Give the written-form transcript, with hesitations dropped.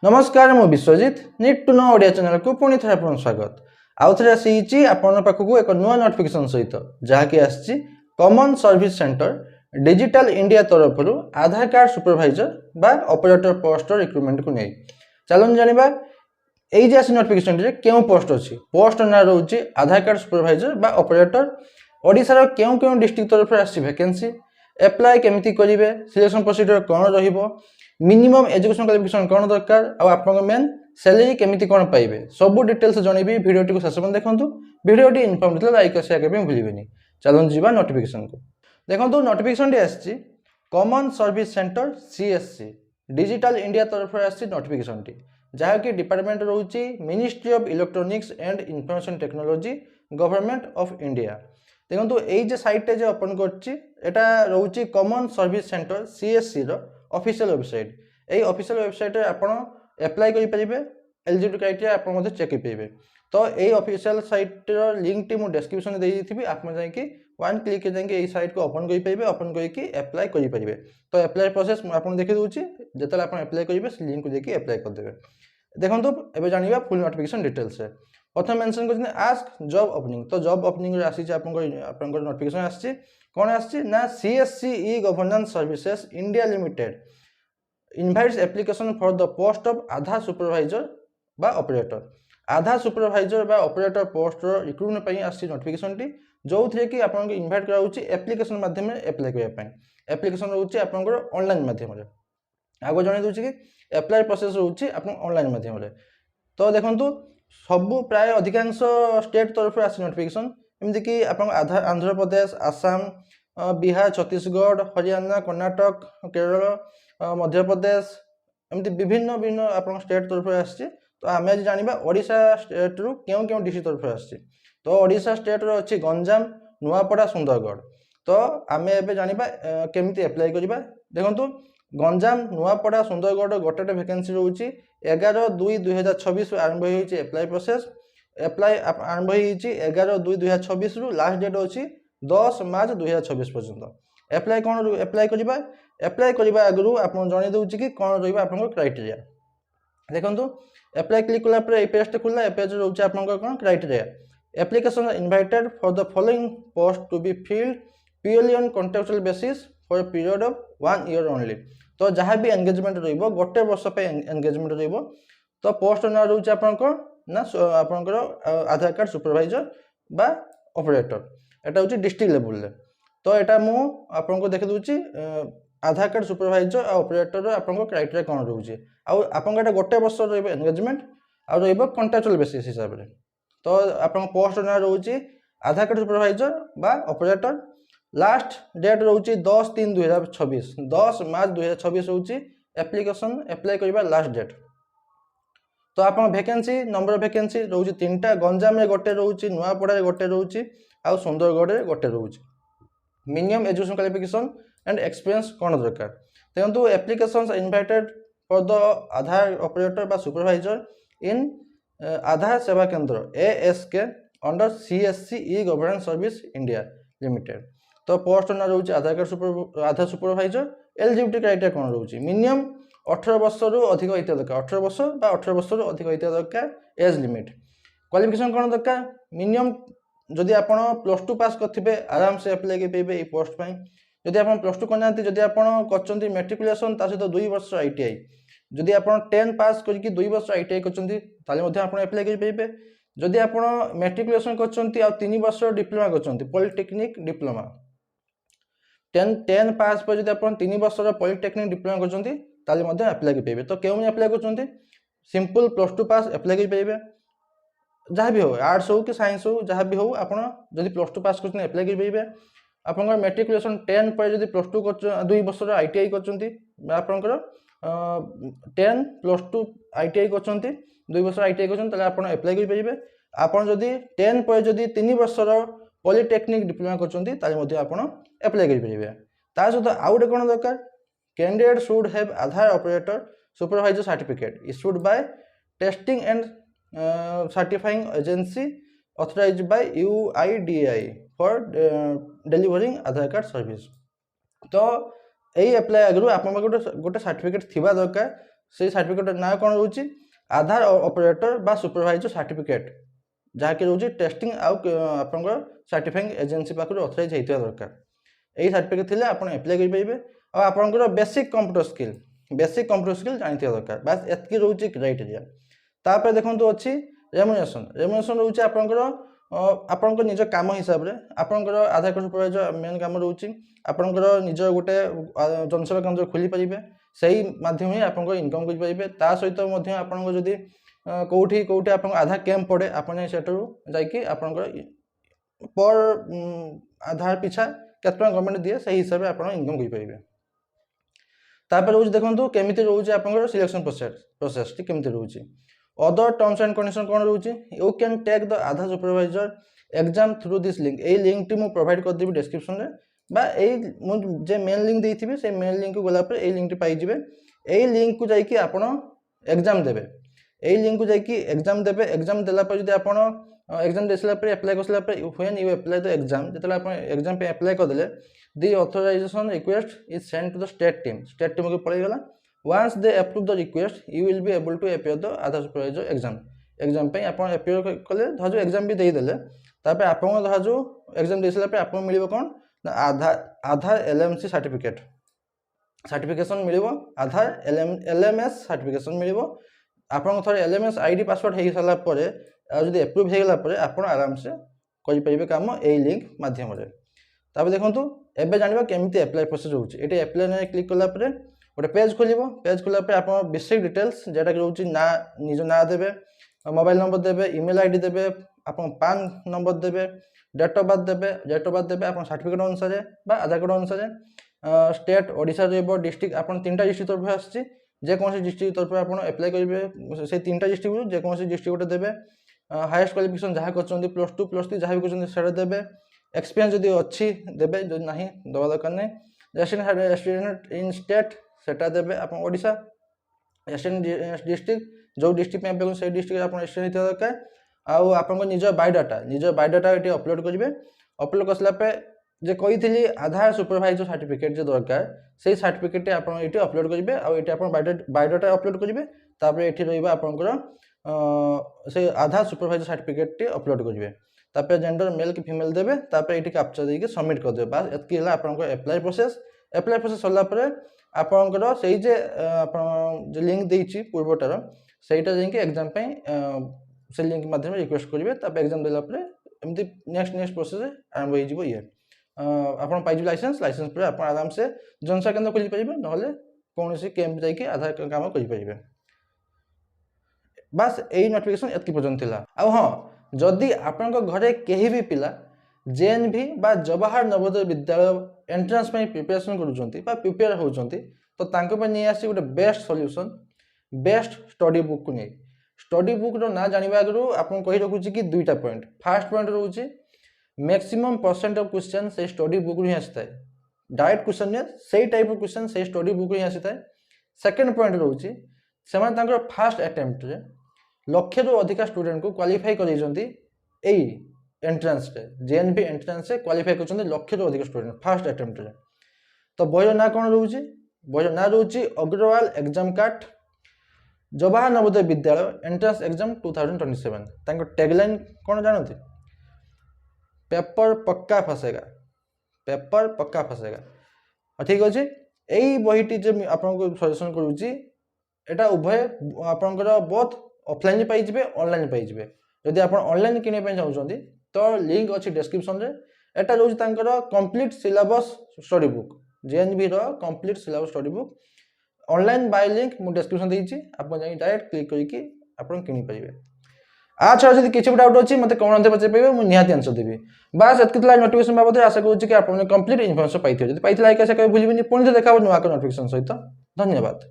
नमस्कार मु Biswajit need to know Odia channel को पुणी थे आप स्वागत आउ थे आसी आपण पाखक एक नुआ नोटिफिकेशन सहित जहाँकि आसी common service centre digital India तरफ आधार कार्ड सुपरवाइजर बा ऑपरेटर पोस्ट रिक्रुटमेंट को नहीं चलन जानिबा एई जे आसी नोटिफिकेशन रे केउ पोस्ट अछि पोस्ट ना रहउछि आधार कार्ड सुपरवाइजर बा ऑपरेटर ओडिसा रो केउ डिस्ट्रिक्ट तरफ आसी वैकेंसी एप्लाई केमिति करिवे सिलेक्शन प्रोसीजर कोन रहिबो मिनिमम एजुकेशन क्वालिफिकेशन कौन दरकार आप मेन सैलरी केमिति कौन पाइबे सब डिटेल्स जनइबी वीडियोटी को शेष पर्यंत देखंतु वीडियोटी इनफॉर्म लाइक और शेयर करबे भूलिबेनी चलूँ जीवा नोटिफिकेशन को देखंतु नोटिफिकेशन आसी common service centre CSC digital India तरफ आसी नोटिफिकेशन जहाँकि डिपार्टमेंट रोची ministry of electronics and information technology government of India देखो ये साइट जो ओपन करटा रोची कॉमन सर्विस सेंटर सीएससी रो ऑफिशियल वेबसाइट यही ऑफिशियल वेबसाइट रे आपण अप्लाई करि परिबे एलिजिबिलिटी क्राइटेरिया आपण मते चेक करि परिबे तो यही ऑफिशियल साइट रो लिंक टी मु डिस्क्रिप्शन दे दिथिबी आपण जाई कि वन क्लिक के जाई साइट को ओपन करि परिबे ओपन करके अप्लाई करि परिबे तो अप्लाई प्रोसेस आपण देखि दोछि जेतले आपण अप्लाई करिबे से लिंक को देखि अप्लाई कर देबे देखंतु एबे जानिबा फुल नोटिफिकेशन डिटेल्स है प्रथम मेंशन करछन आस्क जॉब ओपनिंग तो जॉब ओपनिंग रे आसी आपण नोटिफिकेशन आसी कौन आसी ना CSC e governance services India limited invites application for the post of Aadhaar supervisor बा ऑपरेटर आधार सुपरवाइजर बा ऑपरेटर पोस्ट रिक्रुटमेंट पई आसी नोटिफिकेशन टी जो थे कि आपन को इनवाइट करा होची एप्लिकेशन माध्यम रे अप्लाई करबा पई एप्लिकेशन होची आपन को ऑनलाइन माध्यम रे आगो जणे दोची कि अप्लाई प्रोसेस होची आपन ऑनलाइन माध्यम रे तो देखंतु सबु प्राय अधिकांश स्टेट तरफ आसी नोटिफिकेशन एमति कि आपन आधार आंध्र प्रदेश आसाम बिहार छत्तीसगढ़ हरियाणा कर्नाटक केरल मध्य प्रदेश एमती विभिन्न विभिन्न आप स्टेट तरफ आसी तो आम आज जाना ओडिशा स्टेट रु क्यों डिस्ट्रिक्ट तरफ आसी तो ओडिशा स्टेट रो अच्छी गंजाम नुआपड़ा सुंदरगढ़ तो आम एबे जानिबा केमिति अप्लाई करबा देखंतु गंजाम नुआपड़ा सुंदरगढ़ गोटे वैकेंसी रोची 11/2/2026 आरंभ होईची अप्लाई प्रोसेस अप्लाई आरंभ होईची 11/2/2026 रु लास्ट डेट अछि 10 मार्च 2026 पर्यंत अप्लाई कौन अप्लाई करबा अप्लाई करबा आगु आपन जणे दउची कि कोन रहबा आपन क्राइटेरिया देखंतु अप्लाई क्लिक कला पर ए पेज खुलला ए पेज रहउची आपन कोन criteria application invited for the following post to be filled purely on contractual basis for a period of 1 year only तो जहाँ भी एंगेजमेंट रहइबो गोटे वर्ष पे एंगेजमेंट रहइबो तो पोस्ट ना रहउची आपन को ना आपन आधार कार्ड सुपरवाइजर बा ऑपरेटर एटा होची डिस्ट्रिक्ट लेवल ले तो एटा मु आपन को देख दूची आधार कार्ड सुपरवाइजर आ ऑपरेटर आपन क्राइटेरिया कौन रोचे आपन गोटे वर्ष रही एंगेजमेंट आ कॉन्ट्रैक्चुअल बेसिस हिसाब से तो आपन पोस्ट ना रोचे आधार कार्ड सुपरवाइजर बा ऑपरेटर लास्ट डेट रोचे 10/3/2026 10 मार्च 2026 रोचे एप्लिकेशन अप्लाई करबा लास्ट डेट तो आपन वैकेंसी नंबर ऑफ वैकेंसी रोचे 3टा गंजाम रे गोटे रोचे नुआपड़ा रे गोटे रोचे आ सुंदरगढ़ रे गोटे रोचे minimum education qualification and experience कौन दरकार देखो applications invited for the Aadhaar operator बा सुपरवाइजर इन आधार सेवा केंद्र ASK under CSC e governance service India limited तो पोस्ट ना रोचे आधार सुपरवाइजर एलिजिबिलिटी क्राइटेरिया कौन रोचे मिनिमम 18 वर्ष रु अधिक होइता दरकार 18 वर्ष बा 18 वर्ष रु अधिक होइता दरकार एज लिमिट क्वालिफिकेशन कौन दरकार मिनिमम जदि आपण +2 पास करथिबे आराम से अप्लाई के पेबे ए पोस्ट पई जदि आपण +2 करनांती जदि आपण करचंती मैट्रिकुलेशन ता सहित 2 वर्ष ITI जदि आपण 10 पास करके 2 वर्ष ITI करचंती ताले मध्ये आपण अप्लाई कर पेबे जदि आपण मैट्रिकुलेशन करचंती आ 3 वर्ष डिप्लोमा करचंती पॉलिटेक्निक डिप्लोमा 10 पास पर जदि आपण 3 वर्ष पॉलिटेक्निक डिप्लोमा करचंती ताले मध्ये अप्लाई कर पेबे तो केउ अप्लाई करचंती सिंपल +2 पास अप्लाई कर पेबे जहाँ भी हो आर्ट्स हो कि साइंस हो जहाँ भी हो आपण जदि +2 पास करचंती अप्लाई कर पेबे आपनकर मैट्रिकुलेशन 10 पर जदि +2 कर 2 वर्ष ITI करचंती आपनकर 10 +2 ITI करचंती 2 वर्ष ITI करचंती तले आपण अप्लाई कर परिबे आपण जदि 10 पर जदि 3 वर्ष पॉलिटेक्निक डिप्लोमा करचंती ताले मध्ये आपण अप्लाई कर परिबे ता सहित आउटे कोन दरकार candidate should have Aadhaar operator supervisor certificate issued by testing and certifying agency authorised bye UIDAI for delivering Aadhaar card service तो यही अप्लाई आगु आप गोटे सर्टिफिकेट थिबा दरकार से सर्टिफिकेट ना कौन रोचे आधार ऑपरेटर बा सुपरवाइजर सर्टिफिकेट जहाँकि रोचे टेस्टिंग आप सर्टिफाइंग एजेंसी पाखु अथराइज होता दरकार यही सर्टिफिकेट थे आप एप्लाय करेंगे और आपंकर बेसिक कंप्यूटर स्किल जानते दरकार बास एतकी रोचे क्राइटेरिया तापर देखो अच्छी रेमुनेसन रोचे आपंकर निज काम हिसाब से आपंकर आधार कार्ड सुपरवाइजर मेन काम रोचे आपंकर निज गोटे जनसेवा केन्द्र खोली पारे से माध्यम ही आप इनकम करेंगे ता सहित आपंकर जदि कौटी कौटी आप आधार कैंप पड़े आपड़ से आपंकर पर आधार पिछा केत गवर्नमेंट दिए से हिसाब से आप इनकम करेंगे तापर रोज देखो केमी रोचे आप सिलेक्शन प्रोसेस केमी रोचे अदर टर्म्स एंड कंडीशन कौन रोचे you can take the Aadhaar supervisor exam through this link यही लिंक टी मुझे प्रोवाइड करदेवी डिस्क्रिप्शन में बा जे मेन लिंक देते से मेन लिंक को गलापर यही लिंक पाइबे यही लिंक को जाकि आप एग्जाम देवे यही लिंक को जाकि एग्जाम देवे एग्जाम देला जब आप एग्जाम दे सारा एप्लाय कर सारा when you apply the exam जो आप एग्जाम पे एप्लाय करदे the authorisation request is send to the state team को पड़ेगा once they approve the request you will be able to appear the Aadhaar supervisor exam पे आप अपियर कले धर एग्जाम भी देदेले तापर आप धर एग्जाम दे सारा आप मिल कौन ना आधार एलएमसी सर्टिफिकेशन मिल आधार एलएमएस सर्टिफिकेशन मिल आप थोड़े एलएमएस आईडी पासवर्ड हो सारापर जब एप्रूव होगला आप आराम से करेंगे कम यही लिंक मध्यम तापर देखो एबे जानवा केमिति अप्लाई प्रोसेस होउची एटी अप्लाई ने क्लिक कला परे गोटे पेज खोला आप बेसिक डिटेल्स जेटा रोचे ना निज ना देवे मोबाइल नंबर देवे ईमेल आईडी देवे आप पान नंबर देवे डेट ऑफ बर्थ देवे आप सर्टिफिकेट अनुसार बा आधार कार्ड अनुसार स्टेट ओडिशा रहिबो डिस्ट्रिक्ट आप तीनटा डिस्ट्रिक्ट तरफ आसी जेकोसी डिस्ट्रिक्ट तरफ आप अप्लाई करेंगे से तीनटा डिस्ट्रिक्ट जेकोसी डिस्ट्रिक्ट गोटे देवे हाईएस्ट क्वालिफिकेशन जहाँ कर +2 +3 जहाँ भी कर देवे एक्सपीरियंस जदि अच्छी देवे जो ना दवा दरकार नहीं रेसिडेंट इन स्टेट सेटा देवे आप ओडिशा रेसिडेंट डिस्ट्रिक्ट जो डिस्ट्रिक्ट में अप्लाई से डिस्ट्रिक्ट आप रेसिडेंट होता दरकार आप निज बायोडाटा ये अपलोड करेंगे अपलोड कर सारा जे कही आधार सुपरवाइजर सर्टिफिकेट जो दरकार से सर्टिफिकेट आप अपलोड करेंगे आप बायोडाटा अपलोड करेंगे तापर ये रहा आपंकर से आधार सुपरवाइजर सर्टिफिकेट अपलोड करेंगे तापर जेंडर मेल कि फीमेल देवे तापर ये कैप्चर देके सबमिट करदे बास एतकी आप एप्लाय प्रोसेस सरला आपंकर से जो लिंक देती पूर्वटार सहीटा जाकि एग्जाम से लिंक माध्यम रिक्वेस्ट करेंगे तापर एग्जाम देलापर एमती नेक्स्ट प्रोसेस आरंभ हो ये आप पाइबे लाइसेंस पर आप आराम से जनसेवा केन्द्र खोली पारे ना कौन कैंप जाकि आधार काम करेंगे बास यही नोटिफिकेशन एतकी पर्यंत थिला आ हाँ जदि आपण घरे कहीं भी पिला जेएनवी बा Jawahar Navodaya Vidyalaya entrance preparation करुँच prepare होती तो नहीं आसी गोटे best solution best study book को नहीं स्टडी बुक रो ना जानिबा आगु आपन कहि रखुची कि दुईटा पॉइंट फर्स्ट पॉइंट रोची मैक्सिमम परसेंट ऑफ क्वेश्चन से स्टडी बुक ही आसी डायरेक्ट क्वेश्चन ने सही टाइप ऑफ क्वेश्चन से स्टडी बुक ही आसी सेकंड पॉइंट रोची सेमान तांकर फर्स्ट अटेम्प्ट रे लक्षे रु अधिका स्टूडेंट को क्वालिफाई करेजंती एई एंट्रेंस रे जेएनवी एंट्रेंस से क्वालिफाई करछंती लक्षे रु अधिका स्टूडेंट फर्स्ट अटेम्प्ट रे तो बहिर ना कोन रोची बहिर ना रोची Agarwal exam card Jawahar Navodaya Vidyalaya entrance exam 2027 तांको टैगलाइन कोन जानते पेपर पक्का फसेगा ठीक अच्छे यही बहीटी जो आपको सजेसन करुच्ची एटा उभय आपंकर बहुत ऑफलाइन पाइबे ऑनलाइन पाइबे जदि आप ऑनलाइन किने चाहते तो लिंक अच्छी डिस्क्रिप्शन रे एटा रोज तांकर complete syllabus study book JNV रो complete syllabus study book online by link मु डिस्क्रिप्शन देछि आप डायरेक्ट क्लिक करके आप किनि पारिबे अच्छा जब किसी डाउट अच्छी मत कौन पचार पाइबे मुझे निहाती आंसर देवी बास एतक नोटिफिकेशन बाबद आशा करुच्ची कि आप कंप्लीट इनफर्मेशन पाई आशा करें भूलिए पुणी देखा नुआ नोटिफिकेशन सहित धन्यवाद।